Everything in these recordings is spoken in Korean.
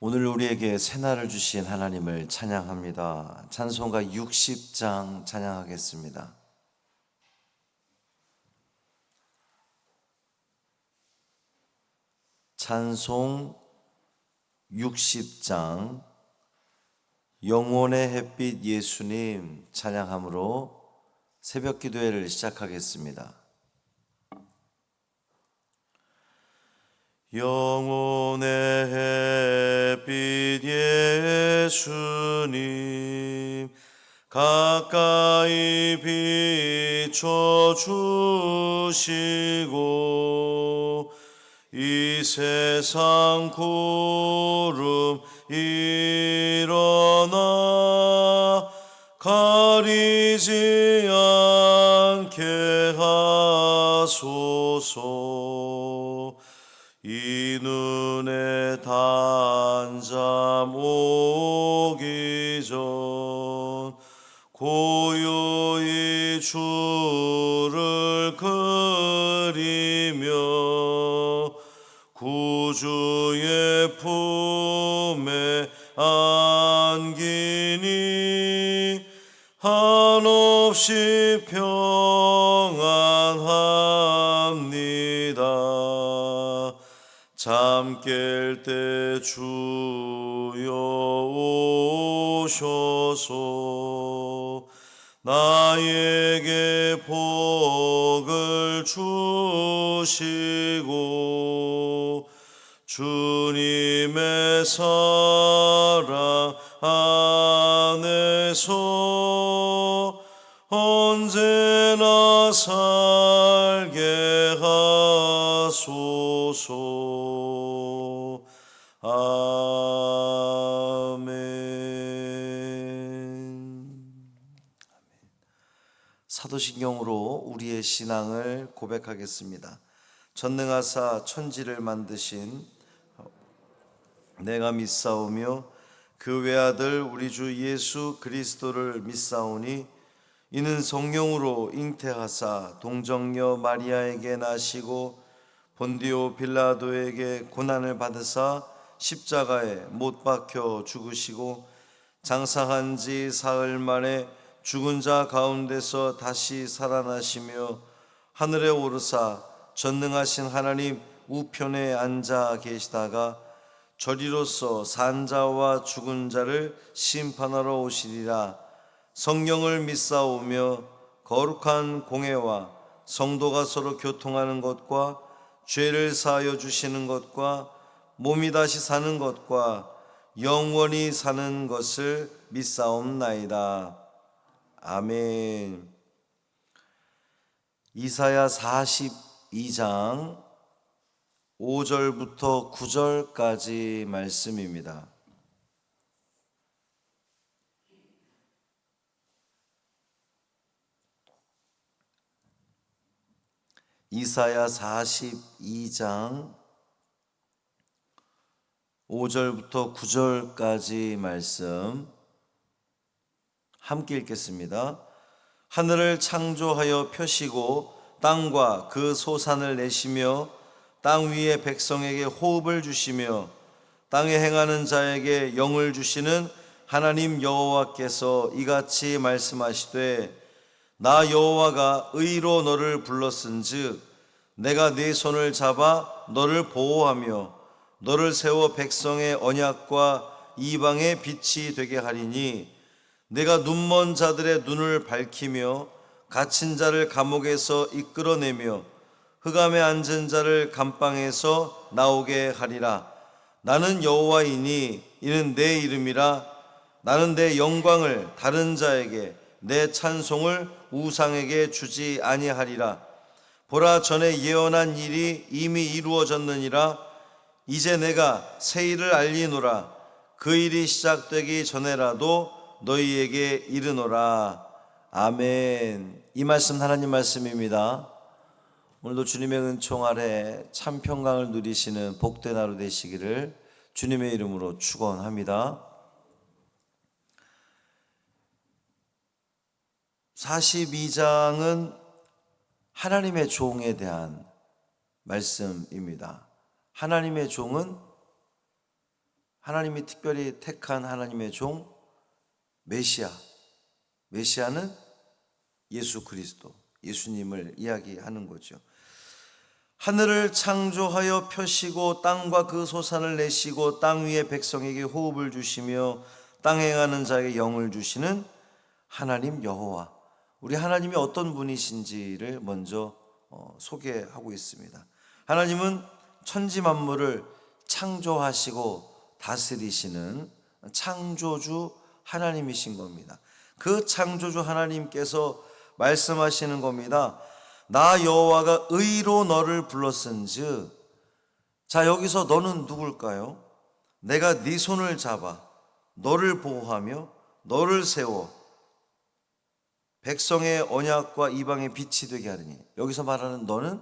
오늘 우리에게 새날을 주신 하나님을 찬양합니다. 찬송가 60장 찬양하겠습니다. 찬송 60장 영혼의 햇빛 예수님 찬양함으로 새벽 기도회를 시작하겠습니다. 영혼의 햇빛 예수님 가까이 비춰주시고 이 세상 구름 일어나 가리지 않게 하소서. 이 눈에 단잠 오기 전 고요히 주를 그리며 구주의 품에 안기니 한없이 평안합니다. 잠 깰 때 주여 오셔서 나에게 복을 주시고 주님의 사랑 안에서 언제나 살게 하소서. 아멘. 사도신경으로 우리의 신앙을 고백하겠습니다. 전능하사 천지를 만드신 내가 믿사오며 그 외아들 우리 주 예수 그리스도를 믿사오니 이는 성령으로 잉태하사 동정녀 마리아에게 나시고 본디오 빌라도에게 고난을 받으사 십자가에 못 박혀 죽으시고 장사한 지 사흘 만에 죽은 자 가운데서 다시 살아나시며 하늘에 오르사 전능하신 하나님 우편에 앉아 계시다가 저리로서 산 자와 죽은 자를 심판하러 오시리라. 성령을 믿사오며 거룩한 공회와 성도가 서로 교통하는 것과 죄를 사하여 주시는 것과 몸이 다시 사는 것과 영원히 사는 것을 믿사옵나이다. 아멘. 이사야 42장 5절부터 9절까지 말씀입니다. 이사야 42장 5절부터 9절까지 말씀 함께 읽겠습니다. 하늘을 창조하여 펴시고 땅과 그 소산을 내시며 땅 위의 백성에게 호흡을 주시며 땅에 행하는 자에게 영을 주시는 하나님 여호와께서 이같이 말씀하시되 나 여호와가 의로 너를 불렀은즉 내가 네 손을 잡아 너를 보호하며 너를 세워 백성의 언약과 이방의 빛이 되게 하리니 내가 눈먼 자들의 눈을 밝히며 갇힌 자를 감옥에서 이끌어내며 흑암에 앉은 자를 감방에서 나오게 하리라. 나는 여호와이니 이는 내 이름이라. 나는 내 영광을 다른 자에게 내 찬송을 우상에게 주지 아니하리라. 보라, 전에 예언한 일이 이미 이루어졌느니라. 이제 내가 새 일을 알리노라. 그 일이 시작되기 전에라도 너희에게 이르노라. 아멘. 이 말씀 하나님 말씀입니다. 오늘도 주님의 은총 아래 참 평강을 누리시는 복된 하루 되시기를 주님의 이름으로 축원합니다. 42장은 하나님의 종에 대한 말씀입니다. 하나님의 종은 하나님이 특별히 택한 하나님의 종 메시아. 메시아는 예수 그리스도, 예수님을 이야기하는 거죠. 하늘을 창조하여 펴시고 땅과 그 솟아를 내시고 땅 위의 백성에게 호흡을 주시며 땅에 행하는 자에게 영을 주시는 하나님 여호와. 우리 하나님이 어떤 분이신지를 먼저 소개하고 있습니다. 하나님은 천지 만물을 창조하시고 다스리시는 창조주 하나님이신 겁니다. 그 창조주 하나님께서 말씀하시는 겁니다. 나 여호와가 의로 너를 불렀은즉. 자, 여기서 너는 누굴까요? 내가 네 손을 잡아 너를 보호하며 너를 세워 백성의 언약과 이방의 빛이 되게 하리니. 여기서 말하는 너는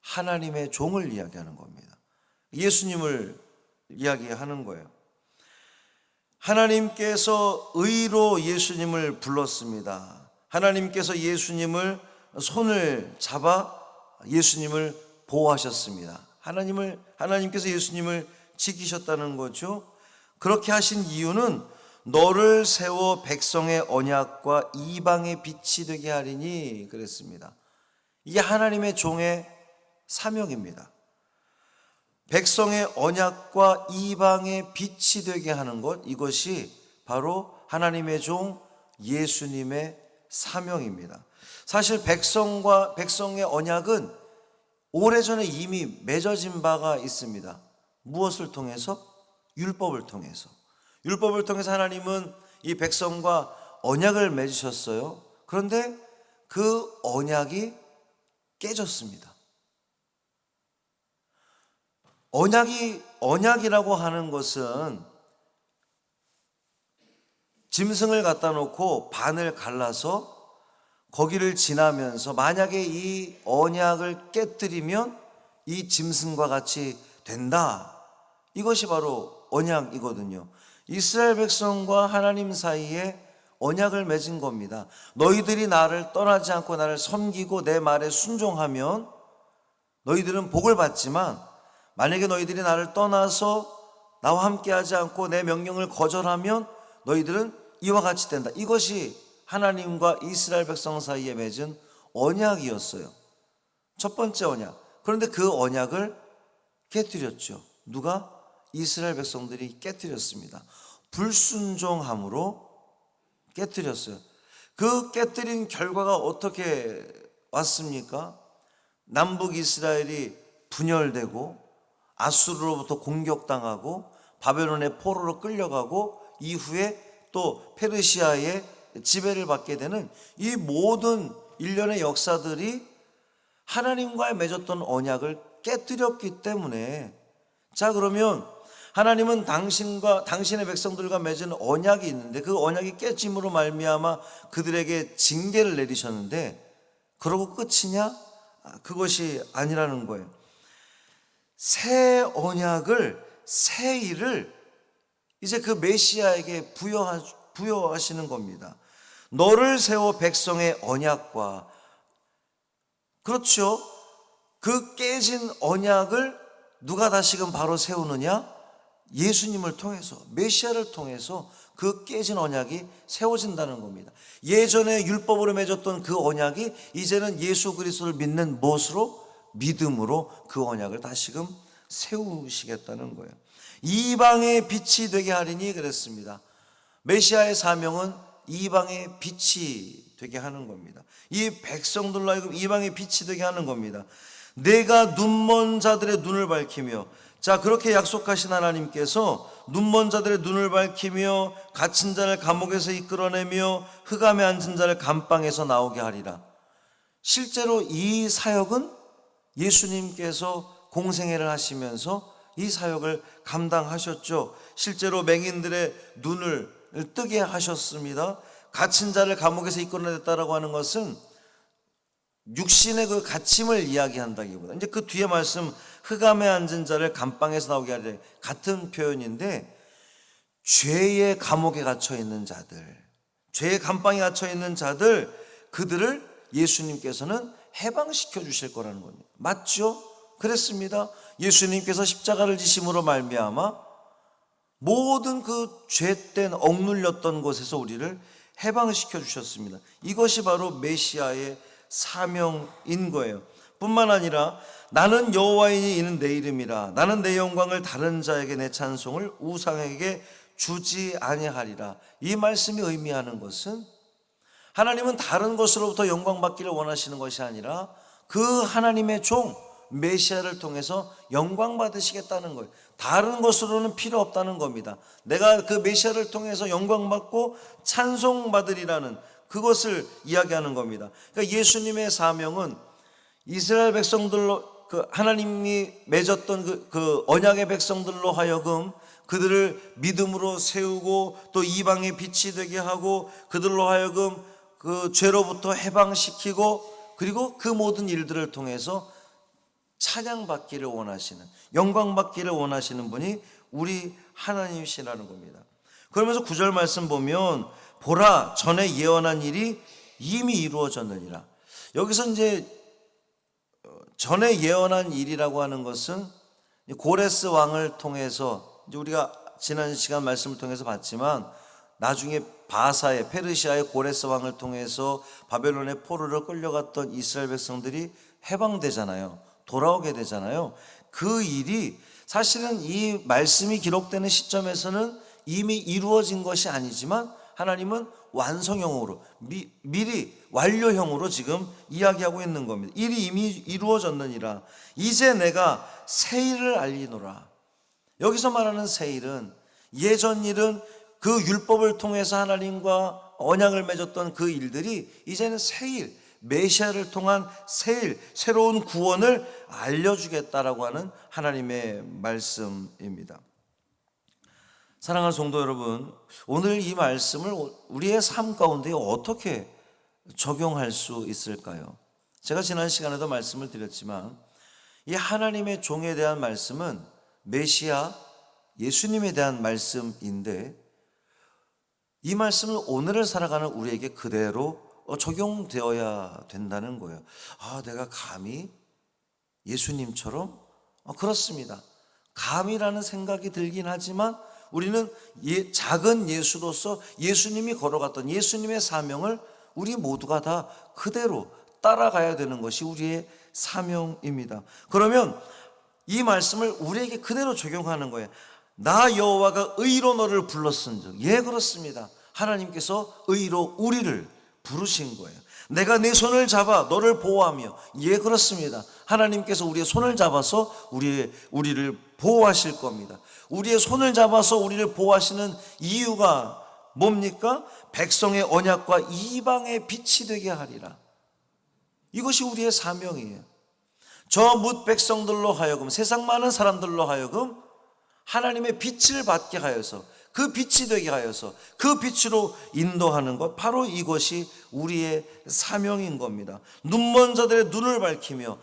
하나님의 종을 이야기하는 겁니다. 예수님을 이야기하는 거예요. 하나님께서 의로 예수님을 불렀습니다. 하나님께서 예수님을 손을 잡아 예수님을 보호하셨습니다. 하나님께서 예수님을 지키셨다는 거죠. 그렇게 하신 이유는 너를 세워 백성의 언약과 이방의 빛이 되게 하리니 그랬습니다. 이게 하나님의 종의 사명입니다. 백성의 언약과 이방의 빛이 되게 하는 것, 이것이 바로 하나님의 종 예수님의 사명입니다. 사실 백성의 언약은 오래전에 이미 맺어진 바가 있습니다. 무엇을 통해서? 율법을 통해서. 율법을 통해서 하나님은 이 백성과 언약을 맺으셨어요. 그런데 그 언약이 깨졌습니다. 언약이라고 하는 것은 짐승을 갖다 놓고 반을 갈라서 거기를 지나면서 만약에 이 언약을 깨뜨리면 이 짐승과 같이 된다. 이것이 바로 언약이거든요. 이스라엘 백성과 하나님 사이에 언약을 맺은 겁니다. 너희들이 나를 떠나지 않고 나를 섬기고 내 말에 순종하면 너희들은 복을 받지만, 만약에 너희들이 나를 떠나서 나와 함께하지 않고 내 명령을 거절하면 너희들은 이와 같이 된다. 이것이 하나님과 이스라엘 백성 사이에 맺은 언약이었어요. 첫 번째 언약. 그런데 그 언약을 깨뜨렸죠. 누가? 이스라엘 백성들이 깨뜨렸습니다. 불순종함으로 깨뜨렸어요. 그 깨뜨린 결과가 어떻게 왔습니까? 남북 이스라엘이 분열되고 아수르로부터 공격당하고 바벨론의 포로로 끌려가고 이후에 또 페르시아의 지배를 받게 되는 이 모든 일련의 역사들이 하나님과 맺었던 언약을 깨뜨렸기 때문에, 자, 그러면 하나님은 당신의 백성들과 맺은 언약이 있는데 그 언약이 깨짐으로 말미암아 그들에게 징계를 내리셨는데 그러고 끝이냐? 그것이 아니라는 거예요. 새 언약을, 새 일을 이제 그 메시아에게 부여하시는 겁니다. 너를 세워 백성의 언약과, 그렇죠, 그 깨진 언약을 누가 다시금 바로 세우느냐? 예수님을 통해서, 메시아를 통해서 그 깨진 언약이 세워진다는 겁니다. 예전에 율법으로 맺었던 그 언약이 이제는 예수 그리스도를 믿는 무엇으로? 믿음으로 그 언약을 다시금 세우시겠다는 거예요. 이방의 빛이 되게 하리니 그랬습니다. 메시아의 사명은 이방의 빛이 되게 하는 겁니다. 이 백성들로 하여금 이방의 빛이 되게 하는 겁니다. 내가 눈먼 자들의 눈을 밝히며, 자, 그렇게 약속하신 하나님께서 눈먼 자들의 눈을 밝히며 갇힌 자를 감옥에서 이끌어내며 흑암에 앉은 자를 감방에서 나오게 하리라. 실제로 이 사역은 예수님께서 공생애를 하시면서 이 사역을 감당하셨죠. 실제로 맹인들의 눈을 뜨게 하셨습니다. 갇힌 자를 감옥에서 이끌어냈다라고 하는 것은 육신의 그 갇힘을 이야기한다기보다 이제 그 뒤에 말씀 흑암에 앉은 자를 감방에서 나오게 하리라, 같은 표현인데, 죄의 감옥에 갇혀 있는 자들, 죄의 감방에 갇혀 있는 자들, 그들을 예수님께서는 해방시켜 주실 거라는 겁니다. 맞죠? 그랬습니다. 예수님께서 십자가를 지심으로 말미암아 모든 그 죄된 억눌렸던 곳에서 우리를 해방시켜 주셨습니다. 이것이 바로 메시아의 사명인 거예요. 뿐만 아니라 나는 여호와이니 이는 내 이름이라. 나는 내 영광을 다른 자에게 내 찬송을 우상에게 주지 아니하리라. 이 말씀이 의미하는 것은 하나님은 다른 것으로부터 영광 받기를 원하시는 것이 아니라 그 하나님의 종 메시아를 통해서 영광 받으시겠다는 거예요. 다른 것으로는 필요 없다는 겁니다. 내가 그 메시아를 통해서 영광 받고 찬송 받으리라는 그것을 이야기하는 겁니다. 그러니까 예수님의 사명은 이스라엘 백성들로 하나님이 맺었던 그 언약의 백성들로 하여금 그들을 믿음으로 세우고 또 이방의 빛이 되게 하고 그들로 하여금 그 죄로부터 해방시키고 그리고 그 모든 일들을 통해서 찬양받기를 원하시는, 영광받기를 원하시는 분이 우리 하나님이시라는 겁니다. 그러면서 9절 말씀 보면 보라 전에 예언한 일이 이미 이루어졌느니라. 여기서 이제 전에 예언한 일이라고 하는 것은 고레스 왕을 통해서 이제 우리가 지난 시간 말씀을 통해서 봤지만 나중에 바사의 페르시아의 고레스 왕을 통해서 바벨론의 포로로 끌려갔던 이스라엘 백성들이 해방되잖아요. 돌아오게 되잖아요. 그 일이 사실은 이 말씀이 기록되는 시점에서는 이미 이루어진 것이 아니지만 하나님은 완성형으로 미리 완료형으로 지금 이야기하고 있는 겁니다. 일이 이미 이루어졌느니라. 이제 내가 새 일을 알리노라. 여기서 말하는 새 일은 예전 일은 그 율법을 통해서 하나님과 언약을 맺었던 그 일들이 이제는 새 일, 메시아를 통한 새 일, 새로운 구원을 알려주겠다라고 하는 하나님의 말씀입니다. 사랑하는 성도 여러분, 오늘 이 말씀을 우리의 삶 가운데 어떻게 적용할 수 있을까요? 제가 지난 시간에도 말씀을 드렸지만 이 하나님의 종에 대한 말씀은 메시아 예수님에 대한 말씀인데 이 말씀은 오늘을 살아가는 우리에게 그대로 적용되어야 된다는 거예요. 내가 감히 예수님처럼? 그렇습니다. 감이라는 생각이 들긴 하지만 우리는 작은 예수로서 예수님이 걸어갔던 예수님의 사명을 우리 모두가 다 그대로 따라가야 되는 것이 우리의 사명입니다. 그러면 이 말씀을 우리에게 그대로 적용하는 거예요. 나 여호와가 의로 너를 불렀은즉. 예, 그렇습니다. 하나님께서 의로 우리를 부르신 거예요. 내가 내 손을 잡아 너를 보호하며. 예, 그렇습니다. 하나님께서 우리의 손을 잡아서 우리를 보호하실 겁니다. 우리의 손을 잡아서 우리를 보호하시는 이유가 뭡니까? 백성의 언약과 이방의 빛이 되게 하리라. 이것이 우리의 사명이에요. 저 뭇 백성들로 하여금, 세상 많은 사람들로 하여금 하나님의 빛을 받게 하여서 그 빛이 되게 하여서 그 빛으로 인도하는 것, 바로 이것이 우리의 사명인 겁니다. 눈먼 자들의 눈을 밝히며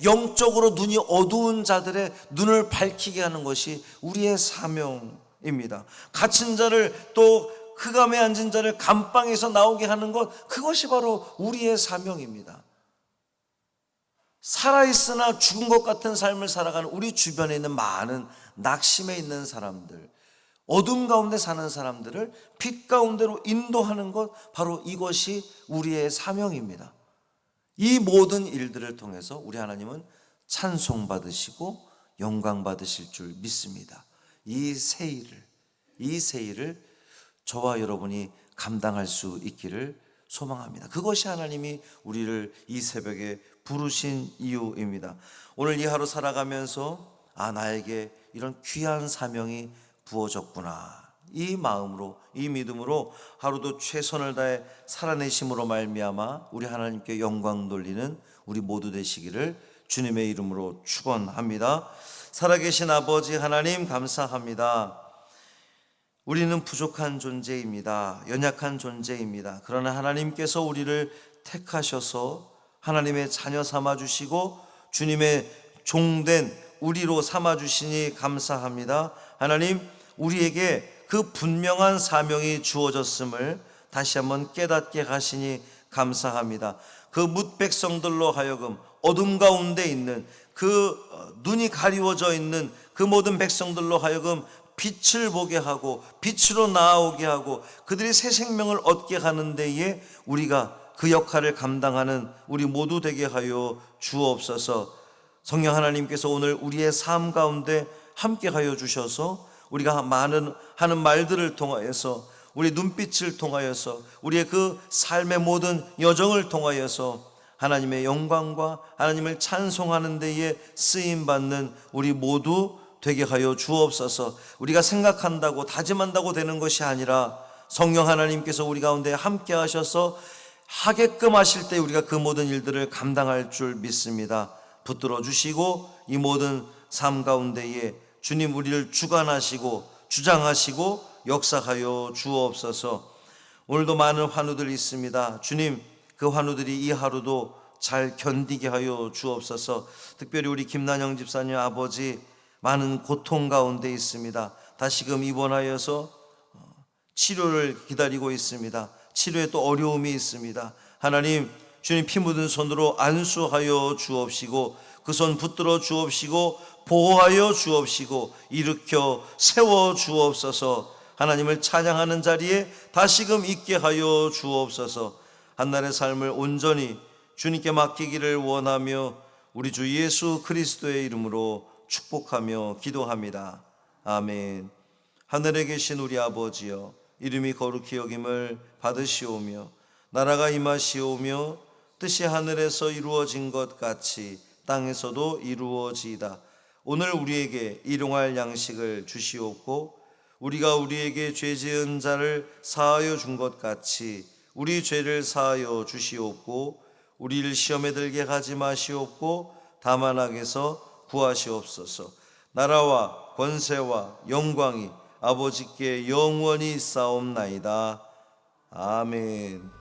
영적으로 눈이 어두운 자들의 눈을 밝히게 하는 것이 우리의 사명입니다. 갇힌 자를 또 흑암에 앉은 자를 감방에서 나오게 하는 것, 그것이 바로 우리의 사명입니다. 살아있으나 죽은 것 같은 삶을 살아가는 우리 주변에 있는 많은 낙심해 있는 사람들, 어둠 가운데 사는 사람들을 빛 가운데로 인도하는 것, 바로 이것이 우리의 사명입니다. 이 모든 일들을 통해서 우리 하나님은 찬송받으시고 영광받으실 줄 믿습니다. 이 새 일을 저와 여러분이 감당할 수 있기를 소망합니다. 그것이 하나님이 우리를 이 새벽에 부르신 이유입니다. 오늘 이 하루 살아가면서 나에게 이런 귀한 사명이 부어졌구나, 이 마음으로, 이 믿음으로 하루도 최선을 다해 살아내심으로 말미암아 우리 하나님께 영광 돌리는 우리 모두 되시기를 주님의 이름으로 축원합니다. 살아계신 아버지 하나님, 감사합니다. 우리는 부족한 존재입니다. 연약한 존재입니다. 그러나 하나님께서 우리를 택하셔서 하나님의 자녀 삼아주시고 주님의 종된 우리로 삼아주시니 감사합니다. 하나님, 우리에게 그 분명한 사명이 주어졌음을 다시 한번 깨닫게 하시니 감사합니다. 그 뭇 백성들로 하여금 어둠 가운데 있는 그 눈이 가리워져 있는 그 모든 백성들로 하여금 빛을 보게 하고 빛으로 나아오게 하고 그들이 새 생명을 얻게 하는 데에 우리가 그 역할을 감당하는 우리 모두 되게 하여 주옵소서. 성령 하나님께서 오늘 우리의 삶 가운데 함께 하여 주셔서 우리가 하는 말들을 통하여서, 우리 눈빛을 통하여서, 우리의 그 삶의 모든 여정을 통하여서 하나님의 영광과 하나님을 찬송하는 데에 쓰임받는 우리 모두 되게 하여 주옵소서. 우리가 생각한다고 다짐한다고 되는 것이 아니라 성령 하나님께서 우리 가운데 함께 하셔서 하게끔 하실 때 우리가 그 모든 일들을 감당할 줄 믿습니다. 붙들어 주시고 이 모든 삶 가운데에 주님 우리를 주관하시고 주장하시고 역사하여 주옵소서. 오늘도 많은 환우들이 있습니다. 주님, 그 환우들이 이 하루도 잘 견디게 하여 주옵소서. 특별히 우리 김난영 집사님 아버지 많은 고통 가운데 있습니다. 다시금 입원하여서 치료를 기다리고 있습니다. 치료에 또 어려움이 있습니다. 하나님, 주님 피 묻은 손으로 안수하여 주옵시고 그 손 붙들어 주옵시고 보호하여 주옵시고 일으켜 세워 주옵소서. 하나님을 찬양하는 자리에 다시금 있게 하여 주옵소서. 한날의 삶을 온전히 주님께 맡기기를 원하며 우리 주 예수 그리스도의 이름으로 축복하며 기도합니다. 아멘. 하늘에 계신 우리 아버지여, 이름이 거룩히 여김을 받으시오며 나라가 임하시오며 뜻이 하늘에서 이루어진 것 같이 땅에서도 이루어지이다. 오늘 우리에게 일용할 양식을 주시옵고 우리가 우리에게 죄 지은 자를 사하여 준 것 같이 우리 죄를 사하여 주시옵고 우리를 시험에 들게 하지 마시옵고 다만 악에서 구하시옵소서. 나라와 권세와 영광이 아버지께 영원히 있사옵나이다. 아멘.